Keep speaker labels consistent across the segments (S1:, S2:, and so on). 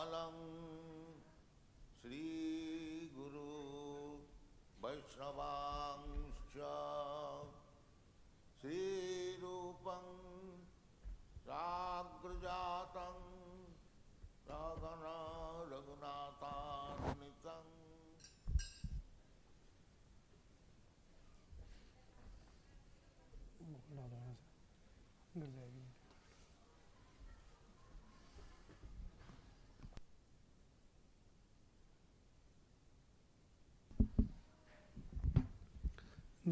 S1: कमलं श्रीगुरु वैष्णवांश्च श्रीरूपं साग्रजातं सहगना रघुनाथान्वितं
S2: गिर जाएगी।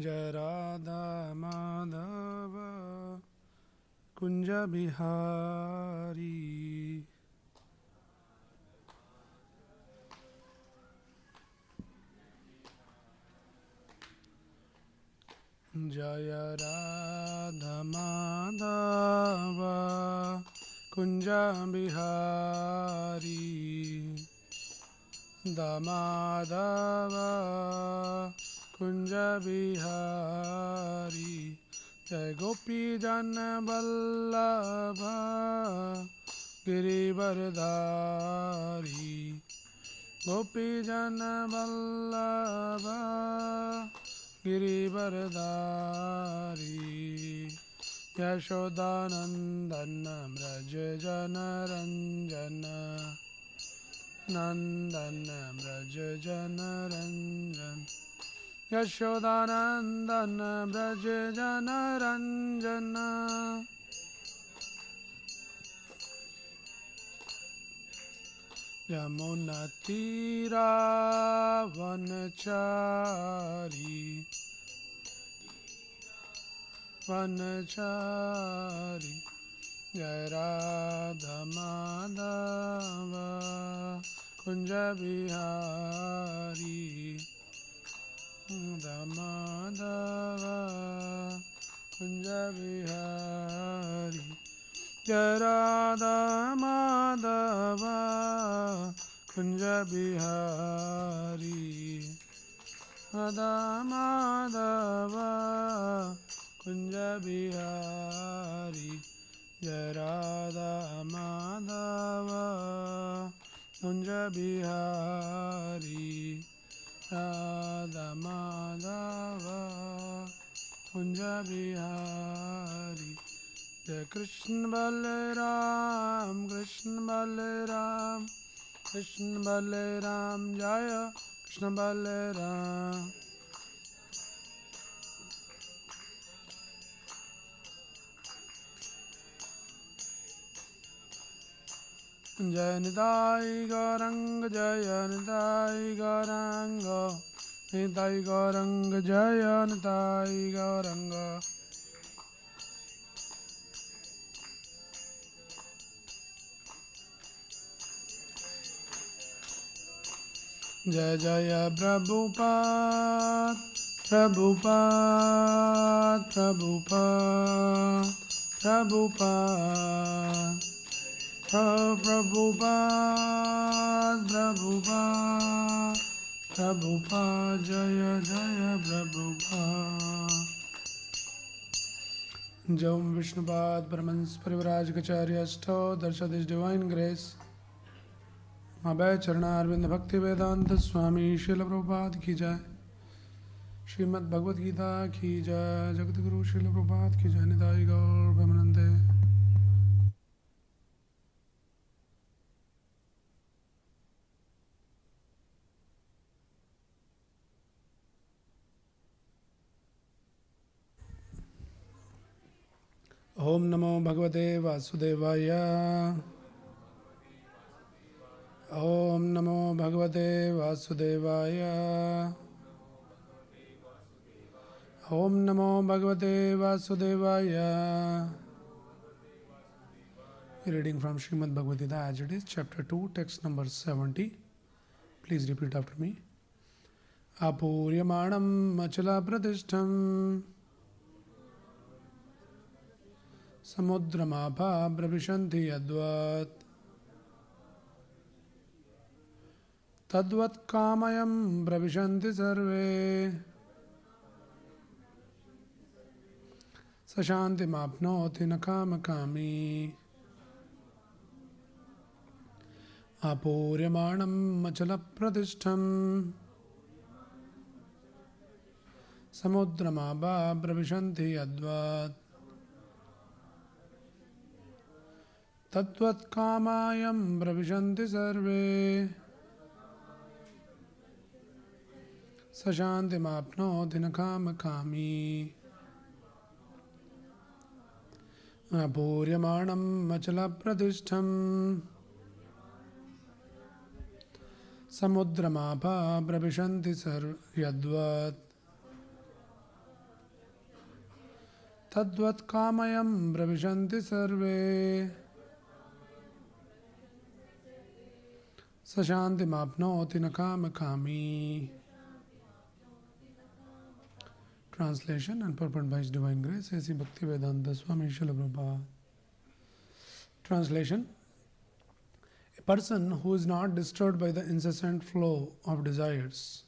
S2: जय राधा माधव कुंज बिहारी जय राधा माधव कुंज बिहारी दामाधव कुंज बिहारी जय गोपी जन वल्लभ गिरिवरधारी गोपी जन वल्लभ गिरिवरधारी यशोदानंदन व्रज जन रंजन नंदन व्रज जन रंजन यशोदानंदन व्रज जन रंजन यमुना तीरा वनचारी वनचारी जय राधा माधव कुंज बिहारी माधव कुंज बिहारी जय राधा माधव कुंज बिहारी राधा माधव कुंज बिहारी जय राधा माधव कुंज बिहारी राधा माधव कुंज बिहारी जय कृष्ण बलराम कृष्ण बलराम कृष्ण बलराम जय कृष्ण बलराम जय निताई गौरंग जय निताई गौरंग निताई गौरंग जय निताई गौरंग जय जय प्रभुपाद प्रभुपाद प्रभुपाद प्रभुपाद प्रभुपाद प्रभुपाद प्रभुपाद जय जय प्रभुपाद जय विष्णुपाद परमहंस परिव्राजकाचार्य अष्टोत्तरशतीश डिवाइन ग्रेस अभय चरणारविंद भक्ति वेदांत स्वामी श्रील प्रभुपाद की जय श्रीमद् भगवद गीता की जय जगतगुरु श्रील प्रभुपाद की जय निताई गौर प्रेमानंदे ओम नमो भगवते वासुदेवाय ओम नमो भगवते वासुदेवाय ओम नमो भगवते वासुदेवाय reading from Shrimad Bhagavad Gita as it is chapter 2 text number 70 please repeat after me aपूर्यमाणं अचला प्रतिष्ठं समुद्रमापा प्रविशन्ति यद्वत् तद्वत् कामयं प्रविशन्ति सर्वे स शान्तिमाप्नोति न कामकामी Apuryamanam Machalapradishtham Samudramabha Pravishanti Advat Tatvat Kamayam Pravishanti Sarve Sashanti Mapnoti Nakamakami Apuryamanam Machalapradishtham Samudramabha Pravishanti Yadvat Tadvat Kamayam Pravishanti Sarve Sashanti Mapnoti Nakamakami. Translation and purport by His Divine Grace, A.C. Bhaktivedanta Swami Srila Prabhupada. Translation: a person who is not disturbed by the incessant flow of desires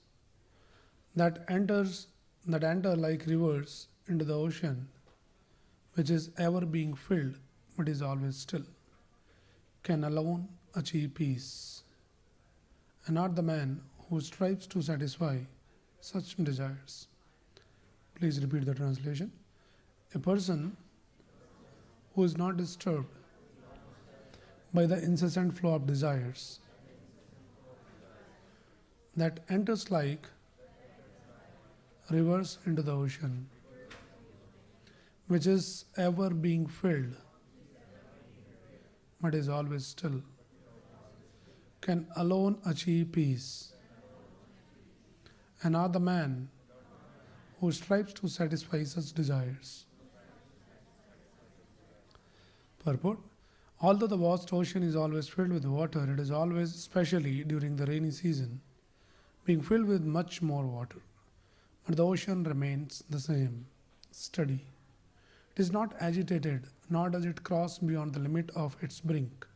S2: that enter like rivers into the ocean, which is ever being filled but is always still, can alone achieve peace, and not the man who strives to satisfy such desires. Please repeat the translation. A person who is not disturbed by the incessant flow of desires that enters like rivers into the ocean, which is ever being filled but is always still, can alone achieve peace, and not the man who strives to satisfy such desires. Purport: although the vast ocean is always filled with water, it is always, especially during the rainy season, being filled with much more water. But the ocean remains the same, steady. It is not agitated, nor does it cross beyond the limit of its brink.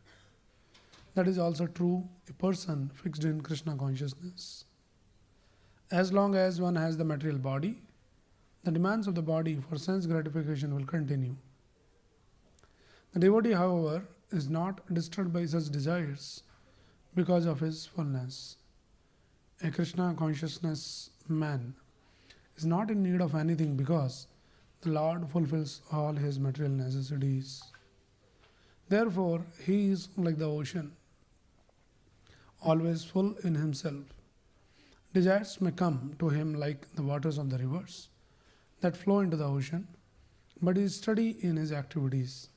S2: That is also true a person fixed in Krishna consciousness. As long as one has the material body, the demands of the body for sense gratification will continue. The devotee, however, is not disturbed by such desires because of his fullness. A Krishna consciousness man is not in need of anything because the Lord fulfills all his material necessities. Therefore, he is like the ocean, always full in himself. Desires may come to him like the waters of the rivers that flow into the ocean, but he is steady in his activities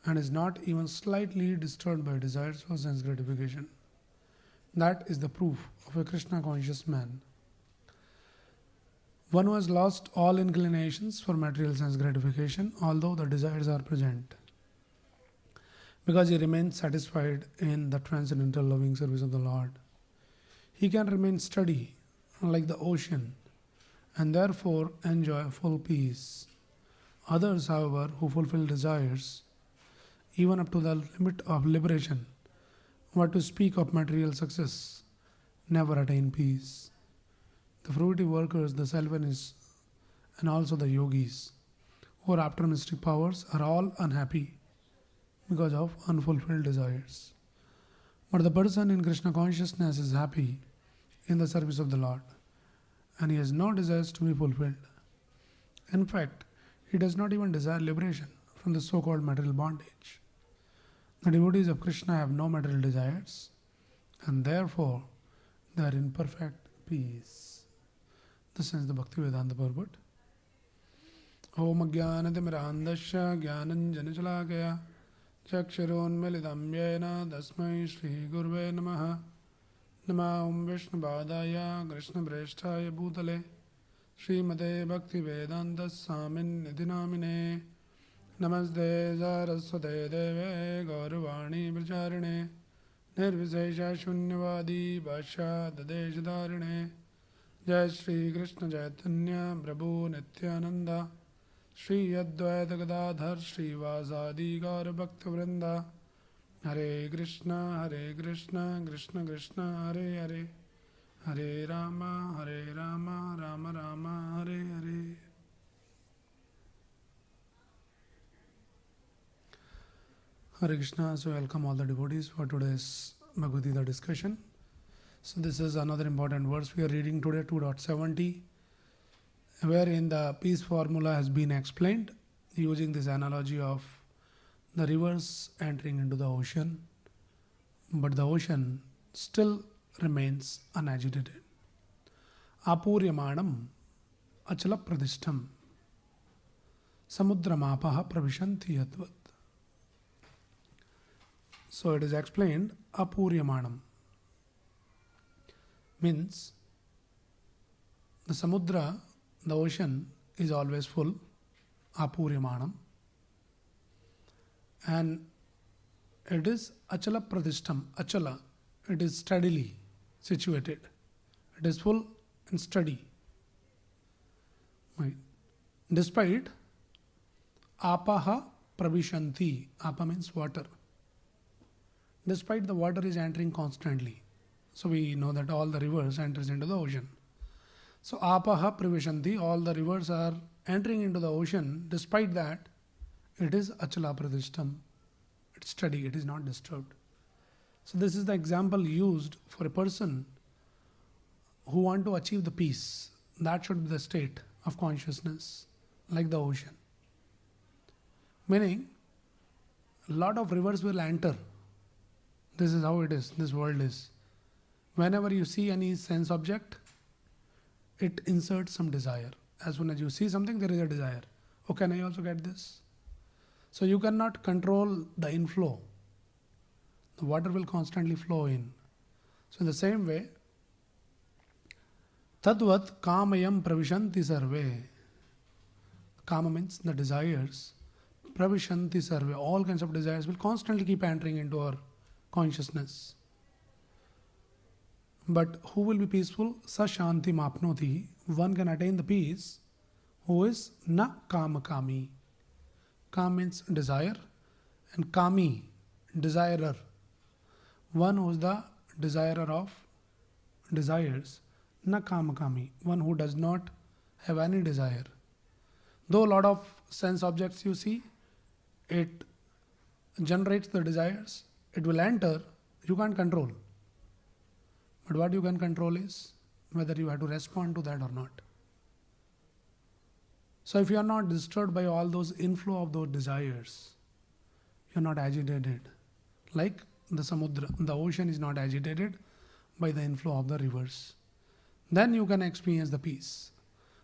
S2: and is not even slightly disturbed by desires for sense gratification. That is the proof of a Krishna conscious man. One who has lost all inclinations for material sense gratification, although the desires are present, because he remains satisfied in the transcendental loving service of the Lord. He can remain steady like the ocean and therefore enjoy full peace. Others, however, who fulfill desires, even up to the limit of liberation, what to speak of material success, never attain peace. The fruitive workers, the Selvanists, and also the yogis, who are after mystic powers, are all unhappy because of unfulfilled desires. But the person in Krishna consciousness is happy in the service of the Lord, and he has no desires to be fulfilled. In fact, he does not even desire liberation from the so-called material bondage. The devotees of Krishna have no material desires, and therefore they are in perfect peace. This is the Bhaktivedanta purport. Om Jnanatimirandasya Jnananjanachalakaya Chaksharonmilidam Yena Dasmai Shri Gurve Namaha Nama Om Vishnupādaya Krishna Preshthaya Bhutale Srimate Bhaktivedanta Swamin Nidhinamine Namaste Saraswate Deve Gaurvani Pracharine Nirvisesha Shunyavadi Bhasha Dadeshadarine Jai Shri Krishna Chaitanya Prabhu Nityananda Shri Advaita Gadadhar Shri Vasadi Gaur Bhakta Vrinda Hare Krishna Krishna Krishna Hare Hare Hare Rama Rama Rama Hare Hare. Hare Krishna. So welcome all the devotees for today's Bhagavad Gita discussion. So this is another important verse we are reading today, 2.70, wherein the peace formula has been explained using this analogy of the rivers entering into the ocean, but the ocean still remains unagitated. Apuryamanam achala pradishtam samudramapaha pravishanti yadvat. So it is explained, apuryamanam means the samudra, the ocean, is always full, apuryamanam, and it is achala pradishtam. Achala, it is steadily situated. It is full and steady. Right. Despite apaha pravishanti, apa means water. Despite the water is entering constantly. So we know that all the rivers enters into the ocean. So apaha pravishanti, all the rivers are entering into the ocean. Despite that, it is achala pradishtam. It's steady, it is not disturbed. So this is the example used for a person who want to achieve the peace. That should be the state of consciousness, like the ocean. Meaning, a lot of rivers will enter. This is how it is, this world is. Whenever you see any sense object, it inserts some desire. As soon as you see something, there is a desire. Oh, can I also get this? So you cannot control the inflow. The water will constantly flow in. So in the same way, tadvat kamayam pravishanti sarve. Kama means the desires. Pravishanti sarve. All kinds of desires will constantly keep entering into our consciousness. But who will be peaceful? Sa shanti mapnoti. One can attain the peace who is na kama kami. Kam means desire, and kami, desirer. One who is the desirer of desires. Na kama kami. One who does not have any desire. Though a lot of sense objects you see, it generates the desires. It will enter, you can't control. But what you can control is whether you have to respond to that or not. So if you are not disturbed by all those inflow of those desires, you are not agitated. Like the samudra, the ocean is not agitated by the inflow of the rivers. Then you can experience the peace.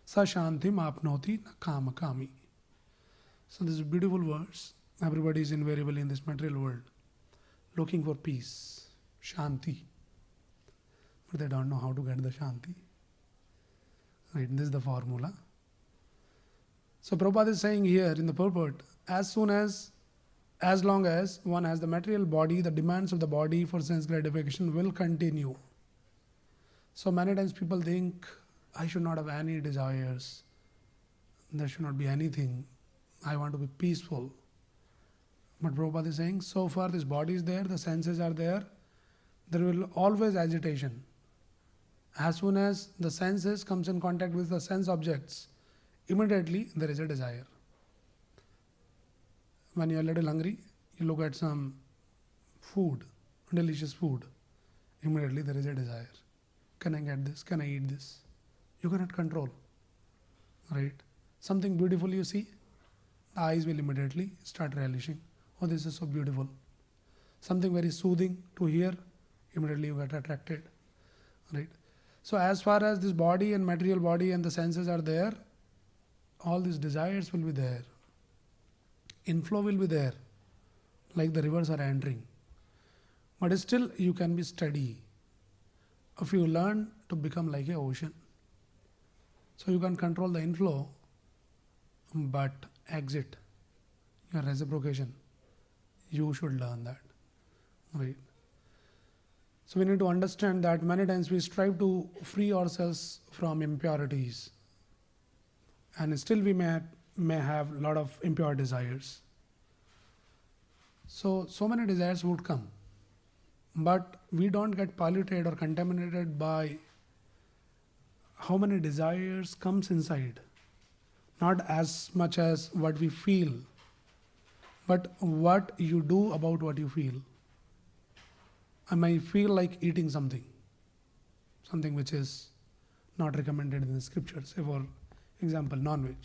S2: Sa shanti apnoti na kama kami. So this is a beautiful verse. Everybody is invariably in this material world looking for peace, shanti. But they don't know how to get the shanti. Right, this is the formula. So Prabhupada is saying here in the purport, as long as one has the material body, the demands of the body for sense gratification will continue. So many times people think, I should not have any desires. There should not be anything. I want to be peaceful. But Prabhupada is saying, so far this body is there, the senses are there will always agitation. As soon as the senses comes in contact with the sense objects, immediately there is a desire. When you are a little hungry, you look at some food, delicious food. Immediately there is a desire. Can I get this? Can I eat this? You cannot control. Right? Something beautiful you see, the eyes will immediately start relishing. Oh, this is so beautiful. Something very soothing to hear, immediately you get attracted. Right? So as far as this body and material body and the senses are there, all these desires will be there. Inflow will be there, like the rivers are entering. But still you can be steady if you learn to become like an ocean. So you can control the inflow, but exit, your reciprocation. You should learn that. Right? So we need to understand that many times we strive to free ourselves from impurities, and still we may have a lot of impure desires. So many desires would come, but we don't get polluted or contaminated by how many desires comes inside. Not as much as what we feel, but what you do about what you feel. I may feel like eating something which is not recommended in the scriptures. Say for example, non-veg.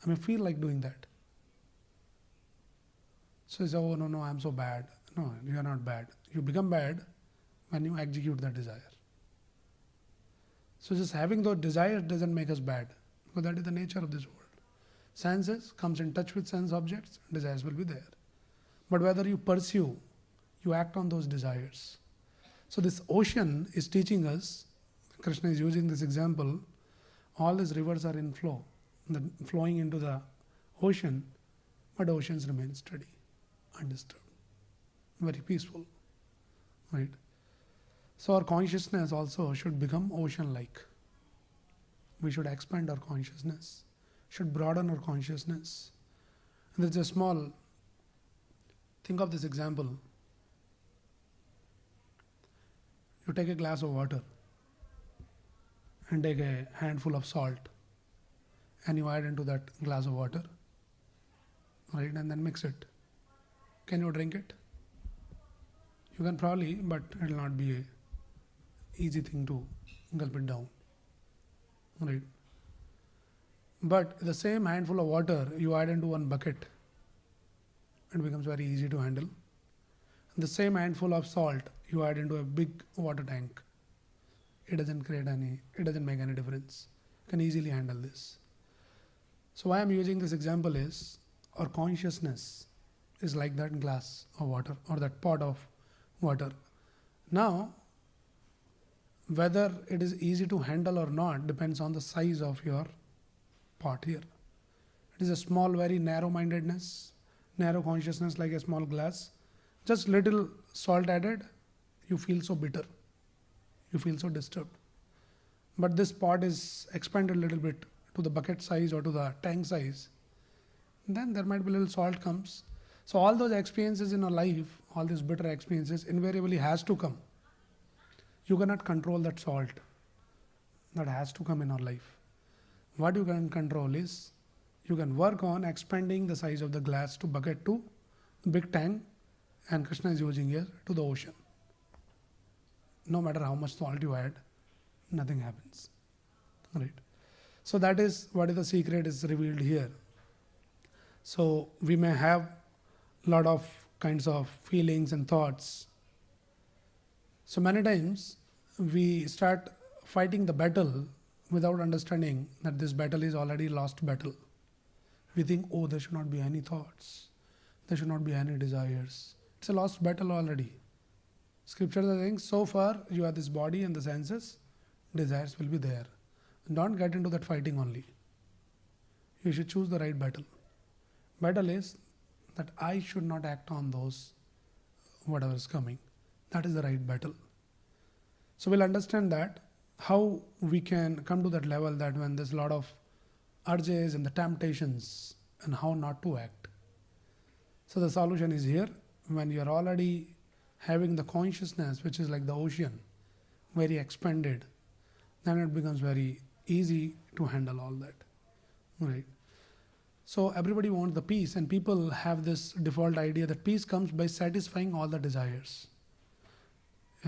S2: I may feel like doing that. So you say, oh no, I'm so bad. No, you are not bad. You become bad when you execute that desire. So just having those desires doesn't make us bad, because that is the nature of this world. Senses comes in touch with sense objects, desires will be there. But whether you pursue, you act on those desires. So this ocean is teaching us, Krishna is using this example, all these rivers are in flow, flowing into the ocean, but oceans remain steady, undisturbed, very peaceful, right? So our consciousness also should become ocean-like. We should expand our consciousness, should broaden our consciousness. And there's a small, think of this example. You take a glass of water and take a handful of salt and you add into that glass of water, right, and then mix it. Can you drink it? You can probably, but it will not be a easy thing to gulp it down, right? But the same handful of water you add into one bucket, it becomes very easy to handle. The same handful of salt you add into a big water tank, it doesn't make any difference. You can easily handle this. So why I'm using this example is, our consciousness is like that glass of water or that pot of water. Now, whether it is easy to handle or not depends on the size of your pot here. It is a small, very narrow-mindedness, narrow consciousness like a small glass. Just little salt added, you feel so bitter. You feel so disturbed. But this pot is expanded a little bit to the bucket size or to the tank size. Then there might be a little salt comes. So all those experiences in our life, all these bitter experiences, invariably has to come. You cannot control that salt. That has to come in our life. What you can control is, you can work on expanding the size of the glass to bucket to big tank, and Krishna is using here to the ocean. No matter how much salt you add, nothing happens. Right? So that is what is the secret is revealed here. So we may have lot of kinds of feelings and thoughts. So many times we start fighting the battle without understanding that this battle is already lost battle. We think, oh, there should not be any thoughts. There should not be any desires. It's a lost battle already. Scriptures are saying, so far you have this body and the senses, desires will be there. Don't get into that fighting only. You should choose the right battle. Battle is that I should not act on those, whatever is coming. That is the right battle. So we'll understand that, how we can come to that level that when there's a lot of urges and the temptations, and how not to act. So the solution is here, when you're already having the consciousness, which is like the ocean, very expanded, then it becomes very easy to handle all that. Right? So everybody wants the peace, and people have this default idea that peace comes by satisfying all the desires.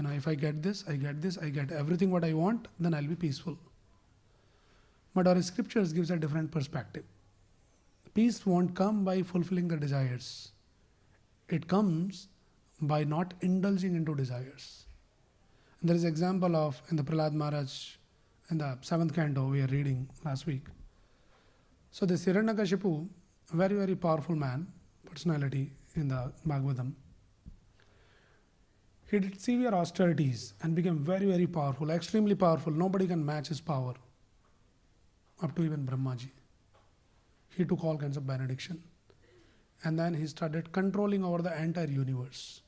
S2: If I get this, I get everything what I want, then I'll be peaceful. But our scriptures gives a different perspective. Peace won't come by fulfilling the desires. It comes by not indulging into desires. And there is an example of, in the Prahlad Maharaj, in the 7th canto we are reading last week. So this Hiranyakashipu, very, very powerful man, personality in the Bhagavatam. He did severe austerities and became very, very powerful, extremely powerful. Nobody can match his power, up to even Brahmaji. He took all kinds of benediction. And then he started controlling over the entire universe.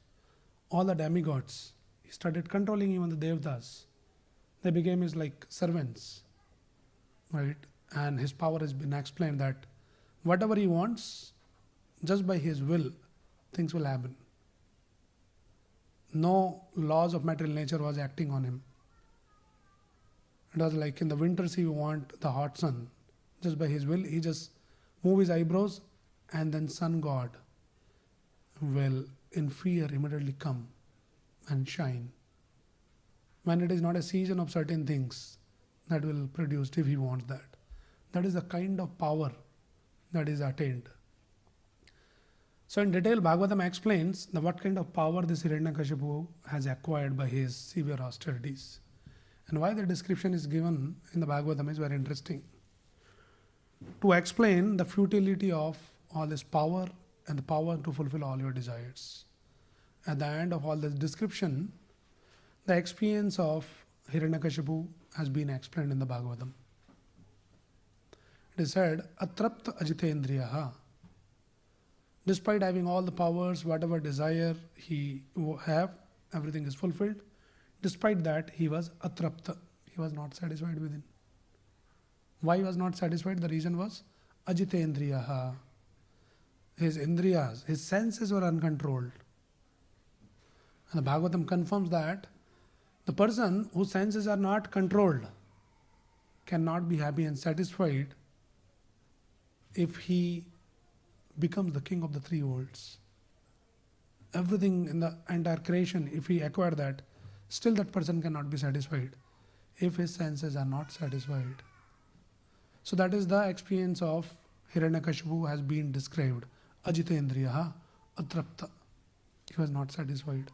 S2: All the demigods. He started controlling even the Devtas. They became his like servants. Right? And his power has been explained that whatever he wants, just by his will, things will happen. No laws of material nature was acting on him. It was like in the winters he want the hot sun. Just by his will, he just move his eyebrows, and then sun god will in fear immediately come and shine. When it is not a season of certain things that will produce if he wants that. That is the kind of power that is attained. So in detail, Bhagavatam explains what kind of power this Hiranyakashipu has acquired by his severe austerities. And why the description is given in the Bhagavatam is very interesting. To explain the futility of all this power and the power to fulfill all your desires. At the end of all this description, the experience of Hiranyakashipu has been explained in the Bhagavatam. It is said, Atrapta Ajitendriyaha. Despite having all the powers, whatever desire he have, everything is fulfilled. Despite that, he was atrapta. He was not satisfied within. Why he was not satisfied? The reason was ajitendriyaha. His indriyas, his senses were uncontrolled. And the Bhagavatam confirms that the person whose senses are not controlled cannot be happy and satisfied if he becomes the king of the three worlds. Everything in the entire creation, if he acquire that, still that person cannot be satisfied if his senses are not satisfied. So that is the experience of Hiranyakashipu has been described. Ajitendriyaha atrapta. He was not satisfied.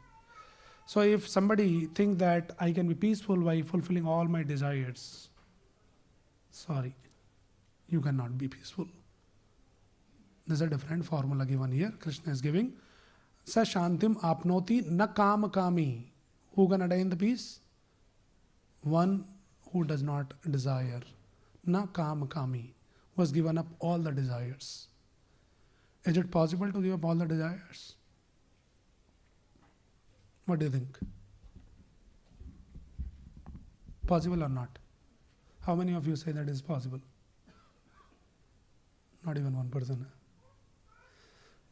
S2: So if somebody thinks that I can be peaceful by fulfilling all my desires, sorry, you cannot be peaceful. There's a different formula given here. Krishna is giving. Sa shantim apnoti na kama kami. Who can attain the peace? One who does not desire. Na kama kami. Who has given up all the desires. Is it possible to give up all the desires? What do you think? Possible or not? How many of you say that is possible? Not even one person.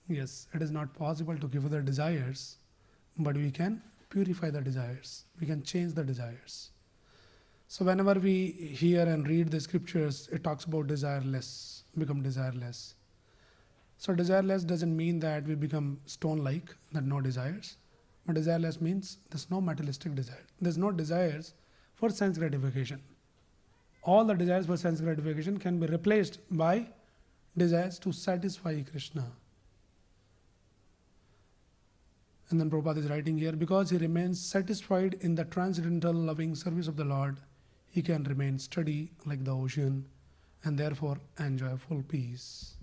S2: Yes, it is not possible to give up the desires, but we can purify the desires. We can change the desires. So whenever we hear and read the scriptures, it talks about desireless, become desireless. So desireless doesn't mean that we become stone-like, that no desires. But desireless means there's no materialistic desire. There's no desires for sense gratification. All the desires for sense gratification can be replaced by desires to satisfy Krishna. And then Prabhupada is writing here, because he remains satisfied in the transcendental loving service of the Lord, he can remain steady like the ocean and therefore enjoy full peace.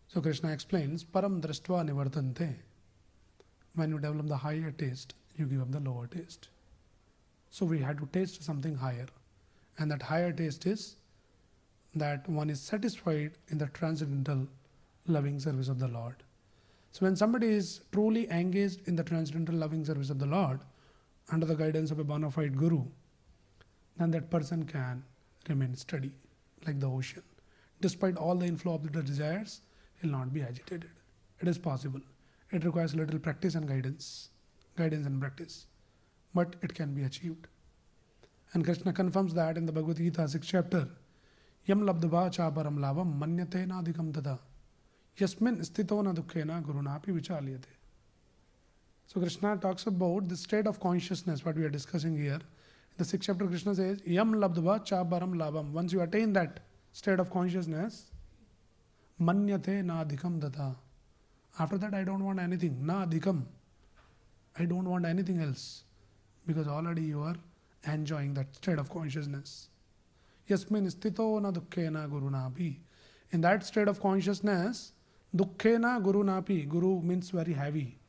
S2: So Krishna explains, Param drashtva nivartante. When you develop the higher taste, you give up the lower taste. So we had to taste something higher. And that higher taste is that one is satisfied in the transcendental loving service of the Lord. So when somebody is truly engaged in the transcendental loving service of the Lord, under the guidance of a bona fide guru, then that person can remain steady like the ocean. Despite all the inflow of the desires, he will not be agitated. It is possible. It requires little practice and guidance and practice. But it can be achieved. And Krishna confirms that in the Bhagavad Gita, 6th chapter, Yam labdva cha param lavam manyate nadikam tada. Yasmin stito na dukkhena gurunapi vichalyate. So Krishna talks about the state of consciousness, what we are discussing here. In the 6th chapter, Krishna says, Yam labdva cha param lavam. Once you attain that state of consciousness, manyate na adhikam data. After that, I don't want anything. Na adhikam. I don't want anything else. Because already you are enjoying that state of consciousness. Yasmin stito na dukkhena gurunapi. In that state of consciousness, dukkhena gurunapi. Guru means very heavy.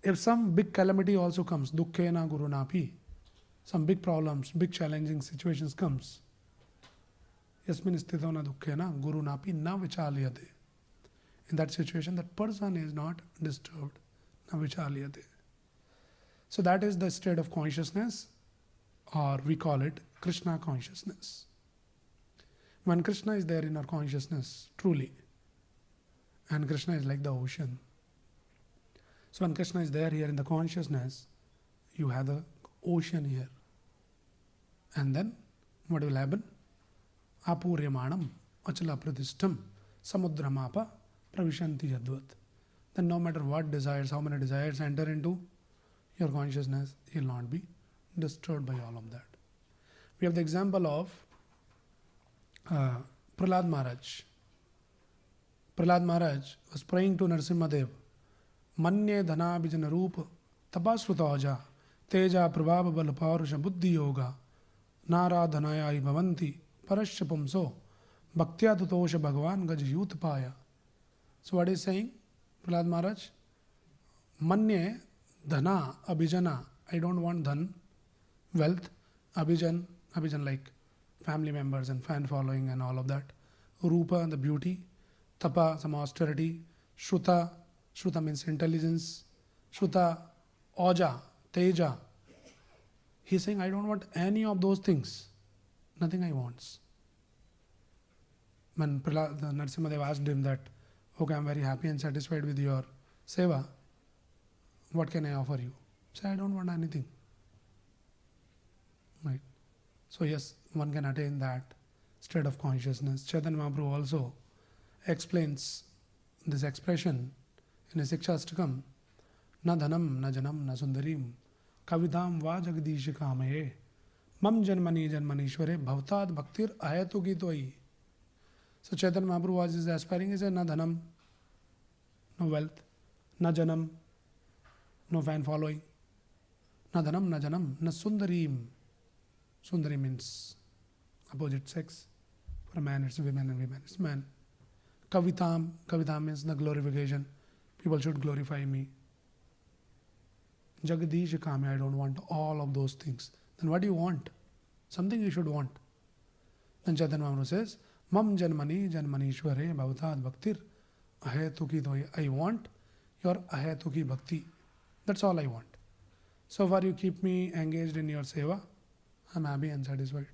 S2: If some big calamity also comes, dukkhena gurunapi. Some big problems, big challenging situations comes. Yasmin stito na dukkhena gurunapi na vichalyate. In that situation, that person is not disturbed. Na vichalyate. So that is the state of consciousness, or we call it Krishna consciousness. When Krishna is there in our consciousness, truly, and Krishna is like the ocean. So when Krishna is there here in the consciousness, you have the ocean here. And then, what will happen? Apuryamanam achala pradishtam samudramapa pravishanti yadvat. then no matter what desires, how many desires enter into your consciousness, you'll not be disturbed by all of that. We have the example of Prahlad Maharaj. Prahlad Maharaj was praying to Narasimhadev. Manye dhana bijana roop tapasrutaja teja prabhava bal paurusha buddhi yoga nara dhanaya bhavanti parasya pumso bhaktya tutosha bhagavan gaj yut paya. So what is saying Prahlad Maharaj? Manye dhana abhijana. I don't want dhan, wealth, abhijan like family members and fan following and all of that. Rupa, the beauty. Tapa, some austerity. Shruta means intelligence. Shruta, Oja, Teja. He's saying, I don't want any of those things. Nothing I want. When Narasimhadev asked him that, okay, I'm very happy and satisfied with your seva. What can I offer you? He said, I don't want anything. Right. So yes, one can attain that state of consciousness. Chaitanya Mahaprabhu also explains this expression in his Sikshastakam. Na dhanam, na janam, na sundarim, kavidam va jagdish kamaye, mam janmani janmanishware, bhavtad bhaktir ayatu gitoi. So Chaitanya Mahaprabhu was aspiring, he said, na dhanam, no wealth, na janam, no fan following, na dhanam, na janam, na sundarim. Sundari means opposite sex. For a man it's women and women it's man. Kavitam means the glorification. People should glorify me. Jagadish Kame, I don't want all of those things. Then what do you want? Something you should want. Then Chaitanya Mahaprabhu says, Mam janmani janmanishware bhavatad bhaktir ahetuki doi. I want your ahetuki bhakti. That's all I want. So far you keep me engaged in your seva, I'm happy and satisfied.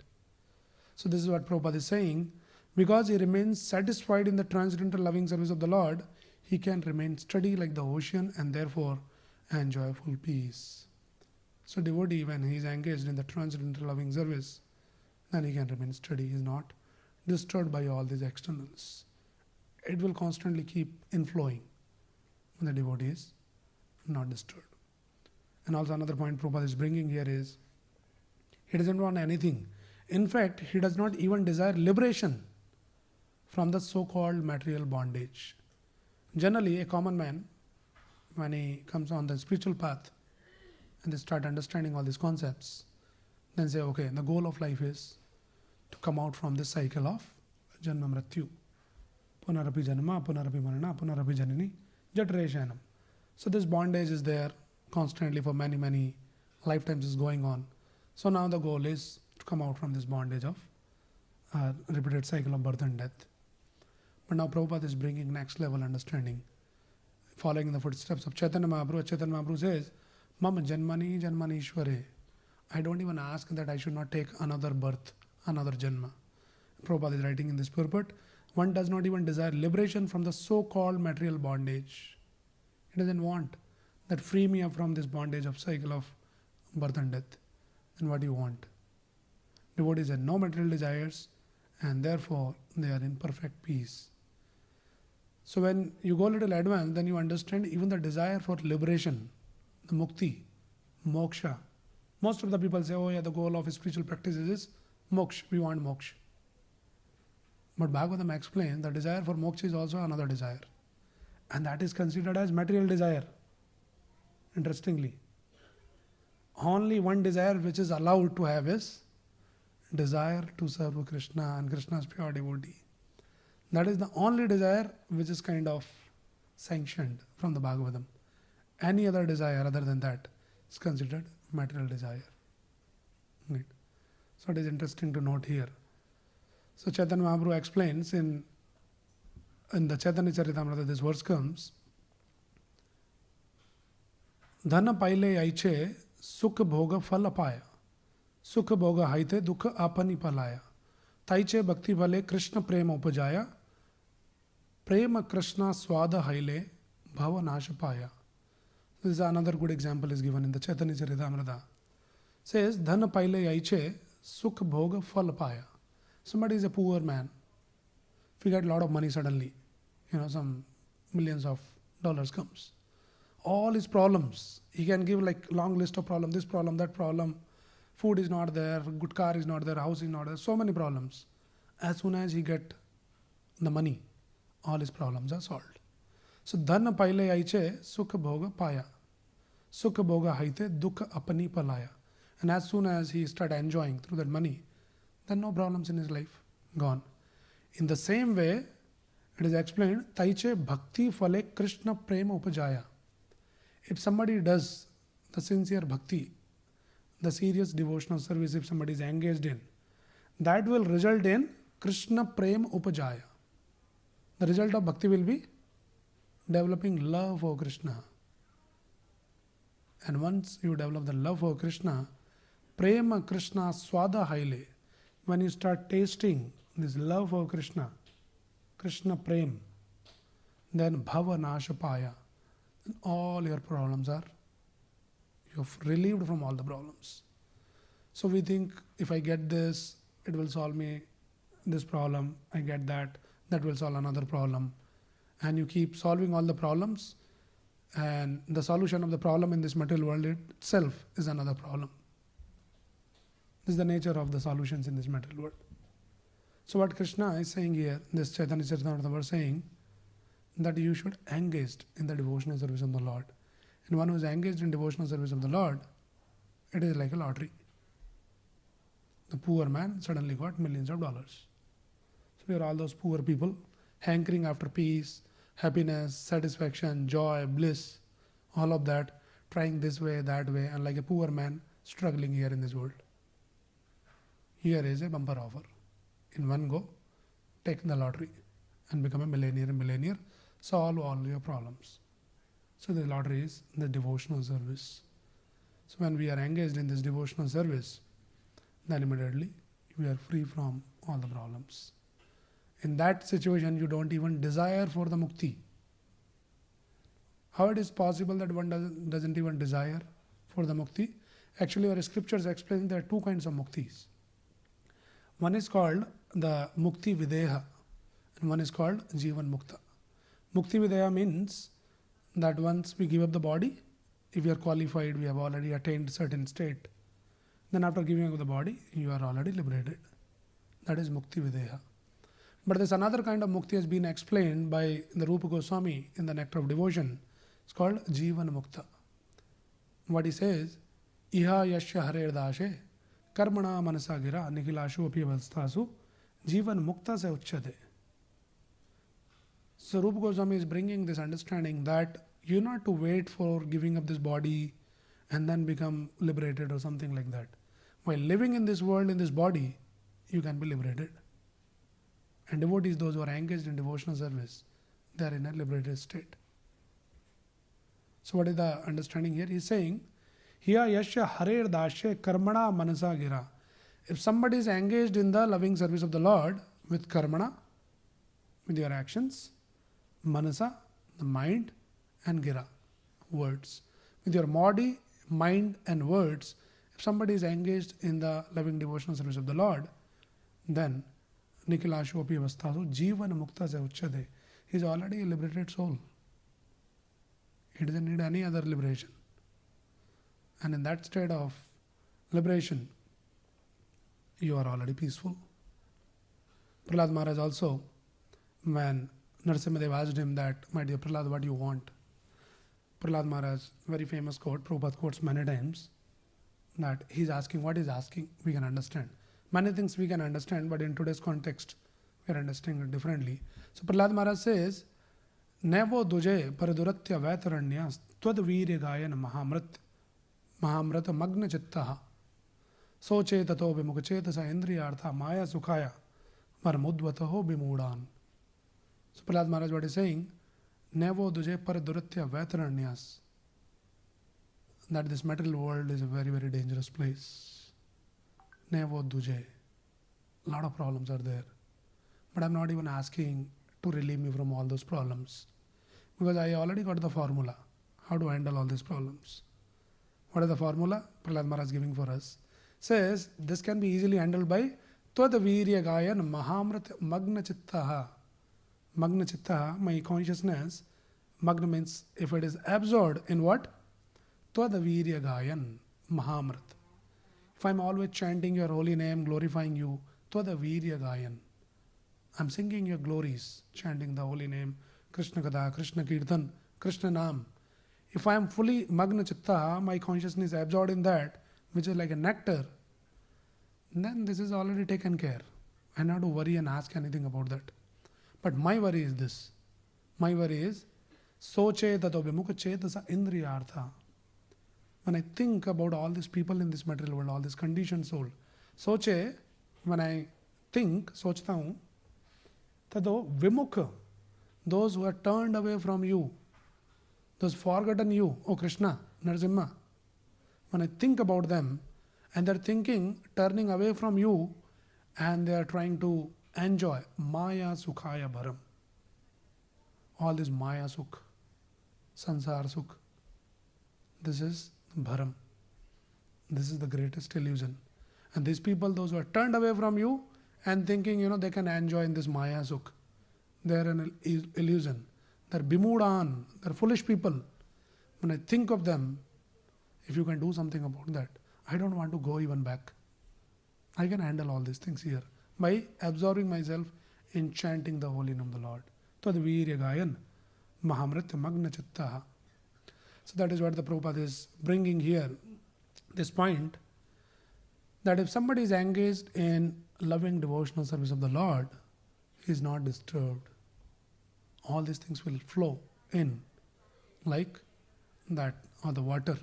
S2: So this is what Prabhupada is saying. Because he remains satisfied in the transcendental loving service of the Lord, he can remain steady like the ocean and therefore enjoy full peace. So devotee, when he is engaged in the transcendental loving service, then he can remain steady. He is not disturbed by all these externals. It will constantly keep inflowing when the devotee is not disturbed. And also another point Prabhupada is bringing here is, he doesn't want anything. In fact, he does not even desire liberation from the so-called material bondage. Generally, a common man, when he comes on the spiritual path and they start understanding all these concepts, then say, okay, the goal of life is to come out from this cycle of janma mrityu. Punarapi janma, punarapi marana, punarapi janini, jatreshanam. So this bondage is there constantly for many, many lifetimes is going on. So now the goal is to come out from this bondage of repeated cycle of birth and death. But now Prabhupada is bringing next level understanding, following in the footsteps of Chaitanya Mahaprabhu. Chaitanya Mahaprabhu says, Mama janmani janmanishware. I don't even ask that I should not take another birth, another janma. Prabhupada is writing in this purport, one does not even desire liberation from the so-called material bondage. He doesn't want that free me up from this bondage of cycle of birth and death. Then what do you want? Devotees have no material desires and therefore they are in perfect peace. So when you go a little advanced, then you understand even the desire for liberation, the mukti, moksha. Most of the people say, oh yeah, the goal of spiritual practices is moksha, we want moksha. But Bhagavatam explains the desire for moksha is also another desire. And that is considered as material desire. Interestingly. Only one desire which is allowed to have is desire to serve Krishna and Krishna's pure devotee. That is the only desire which is kind of sanctioned from the Bhagavatam. Any other desire other than that is considered material desire. Right. So it is interesting to note here. So Chaitanya Mahaprabhu explains in the Chaitanya Charitamrita, this verse comes, Dhana paile aiche sukh bhoga phal apaya. Sukh bhoga haite dukha apani palaya. Taiche bhakti bhale Krishna prema upajaya. Prema Krishna swada haile bhava nashapaya. This is another good example is given in the Chaitanya Charitamrita. Says, Dhana paile aiche sukh bhoga phal apaya. Somebody is a poor man. If you get a lot of money suddenly, some millions of dollars comes. All his problems, he can give like long list of problems, this problem, that problem, food is not there, good car is not there, house is not there, so many problems. As soon as he get the money, all his problems are solved. So dhan paile aiche sukh bhoga paya. Sukh bhoga haite dukh apani palaya. And as soon as he start enjoying through that money, then no problems in his life, gone. In the same way, it is explained, taiche bhakti phale Krishna prema upajaya. If somebody does the sincere bhakti, the serious devotional service, if somebody is engaged in, that will result in Krishna prema upajaya. The result of bhakti will be developing love for Krishna. And once you develop the love for Krishna, prema Krishna swada haile, when you start tasting this love for Krishna, Krishna prem, then bhava nashapaya, then all your problems are, you've relieved from all the problems. So we think, if I get this, it will solve me this problem, I get that will solve another problem. And you keep solving all the problems, and the solution of the problem in this material world itself is another problem. This is the nature of the solutions in this material world. So what Krishna is saying here, this Chaitanya Charitamrita was saying, that you should engage in the devotional service of the Lord. And one who is engaged in devotional service of the Lord, it is like a lottery. The poor man suddenly got millions of dollars. So we are all those poor people hankering after peace, happiness, satisfaction, joy, bliss, all of that, trying this way, that way, and like a poor man struggling here in this world. Here is a bumper offer. In one go, take the lottery and become a millionaire, solve all your problems. So the lottery is the devotional service. So when we are engaged in this devotional service, then immediately we are free from all the problems. In that situation, you don't even desire for the mukti. How it is possible that one doesn't even desire for the mukti? Actually, our scriptures explain there are two kinds of muktis. One is called the mukti videha, and one is called jivan mukta. Mukti videha means that once we give up the body, if we are qualified, we have already attained certain state, then after giving up the body, you are already liberated. That is mukti videha. But there's another kind of mukti has been explained by the Rupa Goswami in the Nectar of Devotion. It's called jivan mukta. What he says, iha yasya harer dashe karmana manasa gira nikhilashu api avastasu jivan mukta se uchyate. So Rupa Goswami is bringing this understanding that you not to wait for giving up this body and then become liberated or something like that. While living in this world, in this body, you can be liberated. And devotees, those who are engaged in devotional service, they are in a liberated state. So what is the understanding here? He is saying, Hiya yasya harer dashe karmana manasa gira. If somebody is engaged in the loving service of the Lord with karmana, with your actions, manasa, the mind, and gira, words. With your body, mind, and words, if somebody is engaged in the loving devotional service of the Lord, then Nikhilashu api avastasu jivan mukta se uchyate. He is already a liberated soul. He doesn't need any other liberation. And in that state of liberation, you are already peaceful. Prahlad Maharaj also, when Narasimhadev asked him that, my dear Prahlad, what do you want? Prahlad Maharaj, very famous quote, Prabhupada quotes many times, that he's asking, what he's asking, we can understand. Many things we can understand, but in today's context, we are understanding it differently. So Prahlad Maharaj says, Nevo duje paraduratya vaitaranyas twad virya gayan mahamrata magna chittaha soche tato vimukachetasa indriyartha maya sukhaya marmudvataho bimudan. So Prahlad Maharaj, what is saying, Nevo duje paraduratya vaitaranyas, that this material world is a very, very dangerous place. Nevo duje. A lot of problems are there. But I'm not even asking to relieve me from all those problems, because I already got the formula how to handle all these problems. What is the formula Prahlad Maharaj is giving for us? Says this can be easily handled by Tvad Virya Gayan Mahamrat Magna Chittaha. Magna Chittaha, my consciousness Magna means if it is absorbed in what? Tvadavirya Gayan Mahamrit. If I'm always chanting your holy name, glorifying you, Tvadavirya Gayan. I'm singing your glories, chanting the holy name, Krishna Kada, Krishna Kirtan, Krishna Nam. If I am fully Magna Chitta, my consciousness is absorbed in that, which is like a nectar, then this is already taken care. I don't have to worry and ask anything about that. But my worry is this. My worry is, Soche tato vimukha chetasa indriyartha. When I think about all these people in this material world, all this conditioned soul, Soche, when I think, sochta hu, tato vimukha, those who are turned away from you, those forgotten you, O Krishna, Narasimha, when I think about them, and they're thinking, turning away from you, and they are trying to enjoy Maya Sukhaya Bharam. All this Maya Sukh, Sansar Sukh. This is Bharam. This is the greatest illusion. And these people, those who are turned away from you and thinking, they can enjoy in this Maya Sukh. They are an illusion. They're bimudan. They're foolish people. When I think of them, if you can do something about that, I don't want to go even back. I can handle all these things here by absorbing myself in chanting the holy name of the Lord. Tadvirya Gayan Mahamritya Magna Chitta. So that is what the Prabhupada is bringing here. This point that if somebody is engaged in loving devotional service of the Lord, he is not disturbed. All these things will flow in like that, or the water.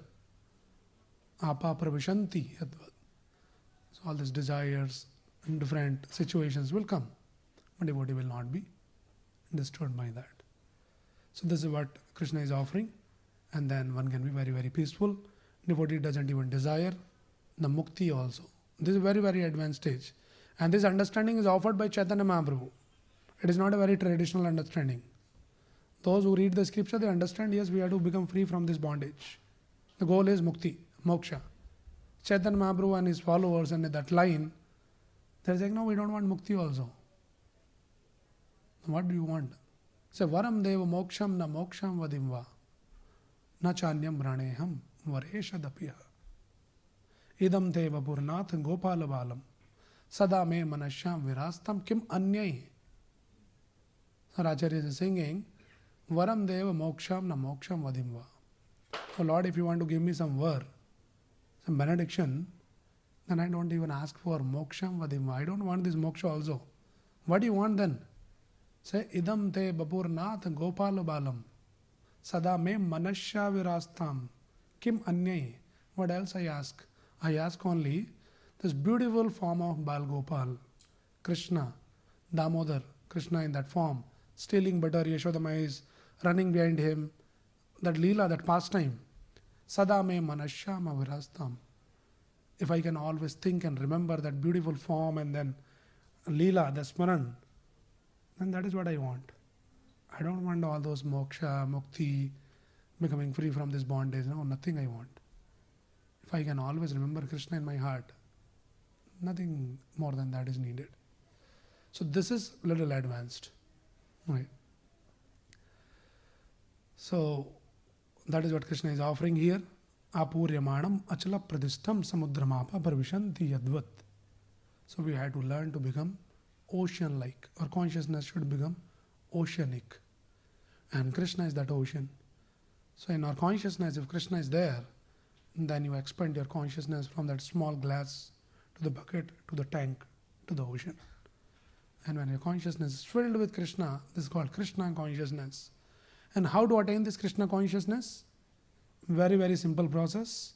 S2: Apa pravishanti. So all these desires and different situations will come, but devotee will not be disturbed by that. So this is what Krishna is offering, and then one can be very, very peaceful. Devotee doesn't even desire the mukti also. This is a very, very advanced stage. And this understanding is offered by Chaitanya Mahaprabhu. It is not a very traditional understanding. Those who read the scripture, they understand, yes, we have to become free from this bondage. The goal is mukti, moksha. Chaitanya Mahaprabhu and his followers, and that line, they're saying, no, we don't want mukti also. What do you want? Say, varam deva moksham na moksham vadimva, na chanyam raneham varesha dapiya. Idam deva purnath gopala balam, sada me manashyam virastam kim anyai. So Acharya is singing, varam deva moksham na moksham vadimva. So Lord, if you want to give me some var, some benediction, then I don't even ask for moksham vadimva. I don't want this moksha also. What do you want then? Say, idam te bapurnath gopala balam, sada me manasya virastam, kim anyai. What else I ask? I ask only this beautiful form of Bal Gopal, Krishna, Damodar, Krishna in that form, stealing butter, Yashodama is running behind him, that Leela, that pastime. Sada me manasya ma virastam. If I can always think and remember that beautiful form and then Leela, the Smaran, then that is what I want. I don't want all those moksha, mukti, becoming free from this bondage. No, nothing I want. If I can always remember Krishna in my heart, nothing more than that is needed. So this is little advanced. Right. So that is what Krishna is offering here. Apuryamanam achala pradishtam samudramapa parvishanti yadvat. So we had to learn to become ocean-like. Our consciousness should become oceanic. And Krishna is that ocean. So in our consciousness, if Krishna is there, then you expand your consciousness from that small glass to the bucket, to the tank, to the ocean. And when your consciousness is filled with Krishna, this is called Krishna consciousness. And how to attain this Krishna consciousness? Very, very simple process,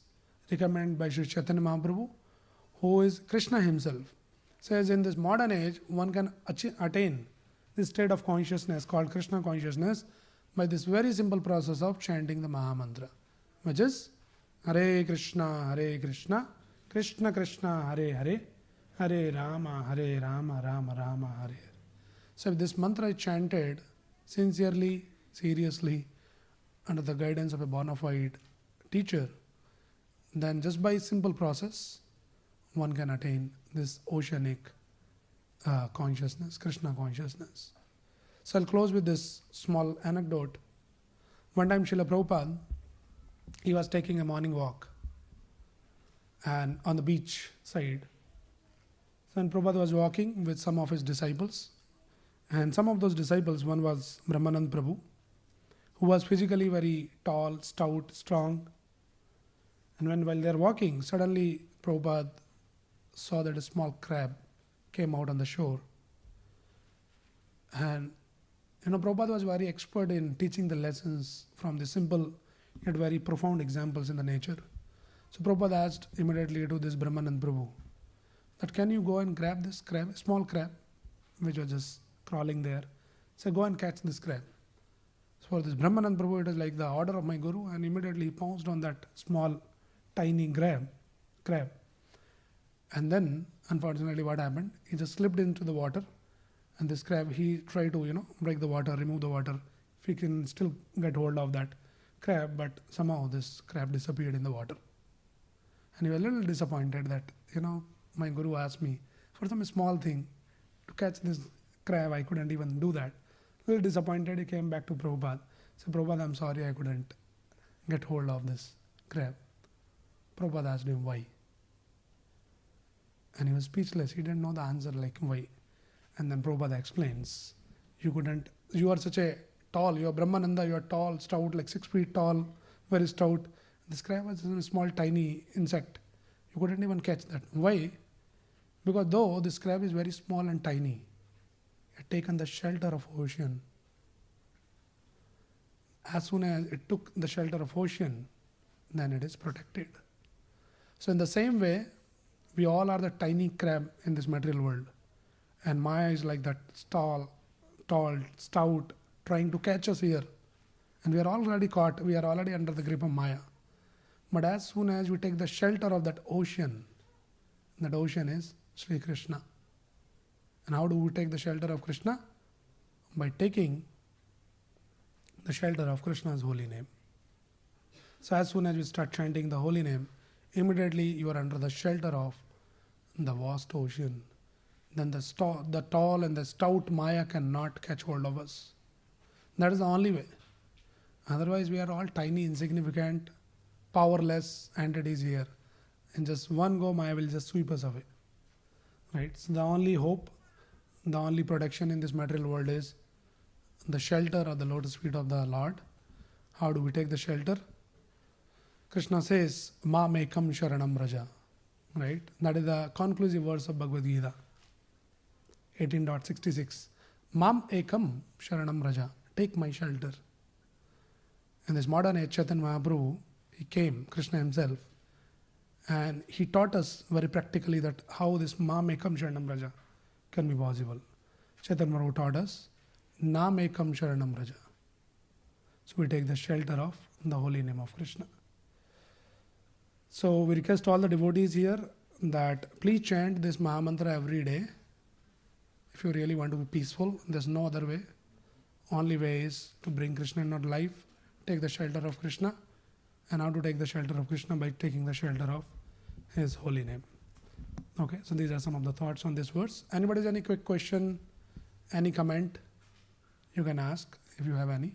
S2: recommended by Sri Chaitanya Mahaprabhu, who is Krishna himself. Says in this modern age, one can attain this state of consciousness called Krishna consciousness by this very simple process of chanting the Maha Mantra, which is Hare Krishna, Krishna Krishna, Hare Hare, Hare Rama, Rama Rama, Hare. So if this mantra is chanted sincerely, seriously, under the guidance of a bona fide teacher, then just by simple process, one can attain this oceanic consciousness, Krishna consciousness. So I'll close with this small anecdote. One time Srila Prabhupada, he was taking a morning walk and on the beach side. So when Prabhupada was walking with some of his disciples, and some of those disciples, one was Brahmanand Prabhu, who was physically very tall, stout, strong. And while they are walking, suddenly Prabhupada saw that a small crab came out on the shore. And Prabhupada was very expert in teaching the lessons from the simple yet very profound examples in the nature. So Prabhupada asked immediately to this Brahmanand Prabhu that can you go and grab this crab, a small crab, which was just crawling there. So go and catch this crab. So for this Brahmanand Prabhu, it is like the order of my Guru, and immediately he pounced on that small, tiny crab. And then, unfortunately, what happened? He just slipped into the water, and this crab, he tried to, break the water, remove the water. If he can still get hold of that crab, but somehow this crab disappeared in the water. And he was a little disappointed that, my Guru asked me for some small thing to catch this crab. I couldn't even do that. A little disappointed, he came back to Prabhupada. Said, Prabhupada, I'm sorry I couldn't get hold of this crab. Prabhupada asked him why. And he was speechless. He didn't know the answer, like why. And then Prabhupada explains, you are such a tall, you are Brahmananda, you are tall, stout, like 6 feet tall, very stout. This crab was a small, tiny insect. You couldn't even catch that. Why? Because though this crab is very small and tiny, it had taken the shelter of ocean. As soon as it took the shelter of ocean, then it is protected. So in the same way, we all are the tiny crab in this material world. And Maya is like that tall, stout, trying to catch us here. And we are already caught, we are already under the grip of Maya. But as soon as we take the shelter of that ocean is Sri Krishna. And how do we take the shelter of Krishna? By taking the shelter of Krishna's holy name. So as soon as we start chanting the holy name, immediately you are under the shelter of the vast ocean. Then the tall and the stout Maya cannot catch hold of us. That is the only way. Otherwise we are all tiny, insignificant, powerless entities here. In just one go, Maya will just sweep us away. Right? So the only hope, the only protection in this material world is the shelter of the lotus feet of the Lord. How do we take the shelter? Krishna says, Ma mekam sharanam raja. Right? That is the conclusive verse of Bhagavad Gita. 18.66. Mam ekam sharanam raja. Take my shelter. In this modern age, Chaitanya Mahaprabhu, he came, Krishna himself, and he taught us very practically that how this Mam ekam sharanam raja can be possible. Chaitanya Mahaprabhu taught us, Nam ekam sharanam raja. So we take the shelter of the holy name of Krishna. So we request all the devotees here that please chant this Mahamantra every day. If you really want to be peaceful, there's no other way. Only way is to bring Krishna in your life, take the shelter of Krishna. And how to take the shelter of Krishna? By taking the shelter of His holy name. Okay, so these are some of the thoughts on this verse. Anybody has any quick question, any comment? You can ask if you have any.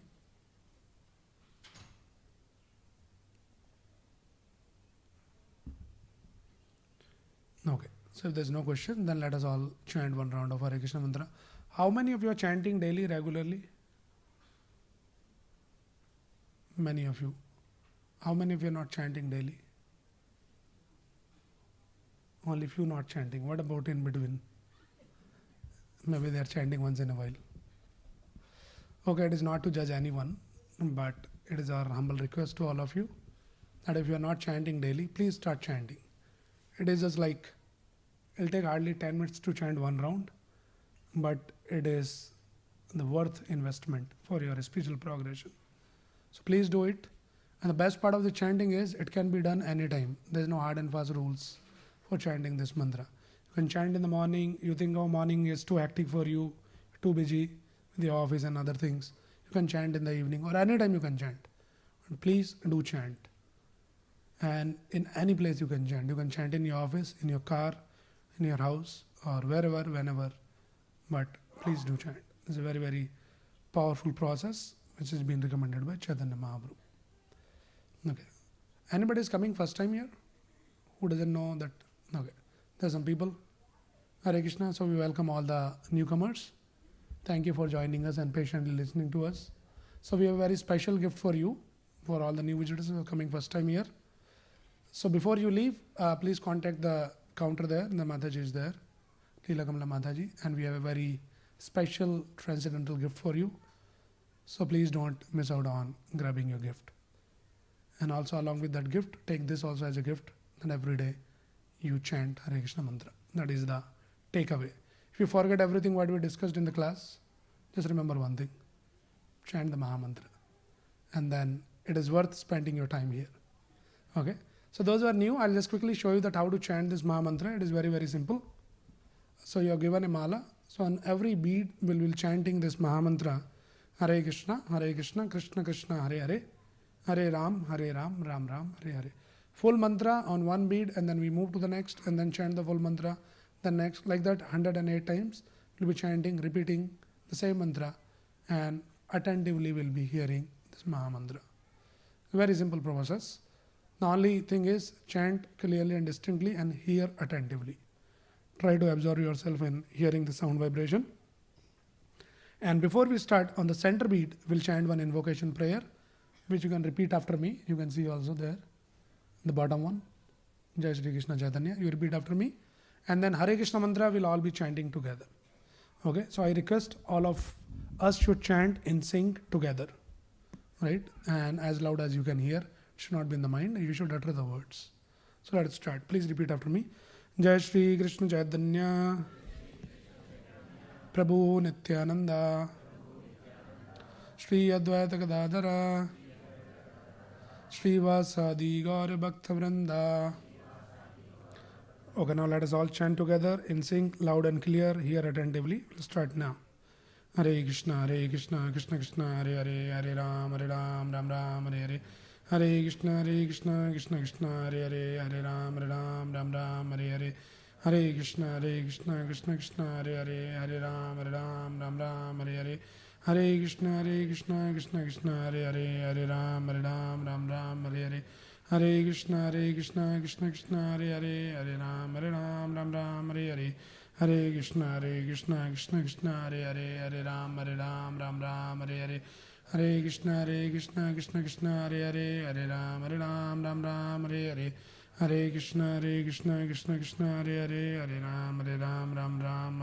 S2: Okay, so if there's no question, then let us all chant one round of Hare Krishna mantra. How many of you are chanting daily, regularly? Many of you. How many of you are not chanting daily? Only few not chanting. What about in between? Maybe they are chanting once in a while. Okay, it is not to judge anyone, but it is our humble request to all of you that if you are not chanting daily, please start chanting. It is just like, it will take hardly 10 minutes to chant one round, but it is the worth investment for your spiritual progression. So please do it. And the best part of the chanting is it can be done anytime. There is no hard and fast rules for chanting this mantra. You can chant in the morning. You think, oh, morning is too hectic for you, too busy with the office and other things. You can chant in the evening or anytime you can chant. But please do chant. And in any place you can chant. You can chant in your office, in your car, in your house, or wherever, whenever. But please do chant. It's a very, very powerful process which has been recommended by Chaitanya Mahaprabhu. Okay. Anybody is coming first time here? Who doesn't know that? Okay. There are some people. Hare Krishna. So we welcome all the newcomers. Thank you for joining us and patiently listening to us. So we have a very special gift for you, for all the new visitors who are coming first time here. So before you leave, please contact the counter there. The Mataji is there, Leela Kamala Mataji, and we have a very special transcendental gift for you. So please don't miss out on grabbing your gift. And also along with that gift, take this also as a gift, and every day you chant Hare Krishna mantra. That is the takeaway. If you forget everything what we discussed in the class, just remember one thing: chant the Maha Mantra, and then it is worth spending your time here. Okay. So those who are new, I'll just quickly show you that how to chant this Maha Mantra. It is very, very simple. So you are given a mala. So on every bead, we'll be chanting this Maha Mantra: Hare Krishna, Krishna Krishna, Hare Hare, Hare Ram, Ram Ram, Hare Hare. Full mantra on one bead, and then we move to the next, and then chant the full mantra. The next, like that, 108 times. We'll be chanting, repeating the same mantra, and attentively we'll be hearing this Maha Mantra. Very simple process. The only thing is chant clearly and distinctly and hear attentively. Try to absorb yourself in hearing the sound vibration. And before we start, on the center beat, we'll chant one invocation prayer, which you can repeat after me. You can see also there, the bottom one. Jai Shri Krishna Chaitanya. You repeat after me. And then Hare Krishna mantra will all be chanting together. Okay, so I request all of us should chant in sync together, right? And as loud as you can hear. Should not be in the mind. You should utter the words. So let's start. Please repeat after me. Jai Shri Krishna Chaitanya Prabhu Nityananda Shri Advaita Gadadhara Shri Vasadi Gaura Bhakta Vrinda. Okay, now let us all chant together in sync, loud and clear. Hear attentively. We'll start now. Hare Krishna, Krishna Krishna, Hare Hare, Hare Ram, Ram Ram, Hare Hare. Hare Krishna, Krishna Krishna, Hare Hare, Hare Ram, Ram Ram, Hare Hare. Hare Krishna, Krishna Krishna, Hare Hare, Hare Ram, Ram Ram, Hare Hare. Hare Krishna, Krishna Krishna, Hare Hare, Hare Ram, Ram Hare Hare. Hare Krishna, Krishna Krishna, Hare Hare, Hare Ram, Ram Hare Hare. Hare Krishna, Krishna Hare Hare, Hare Ram, Ram Hare Hare. Hare Krishna, Krishna Hare Hare, Hare Ram, Ram Hare Hare. Hare Krishna, Krishna Hare Hare, Hare Ram, Ram Hare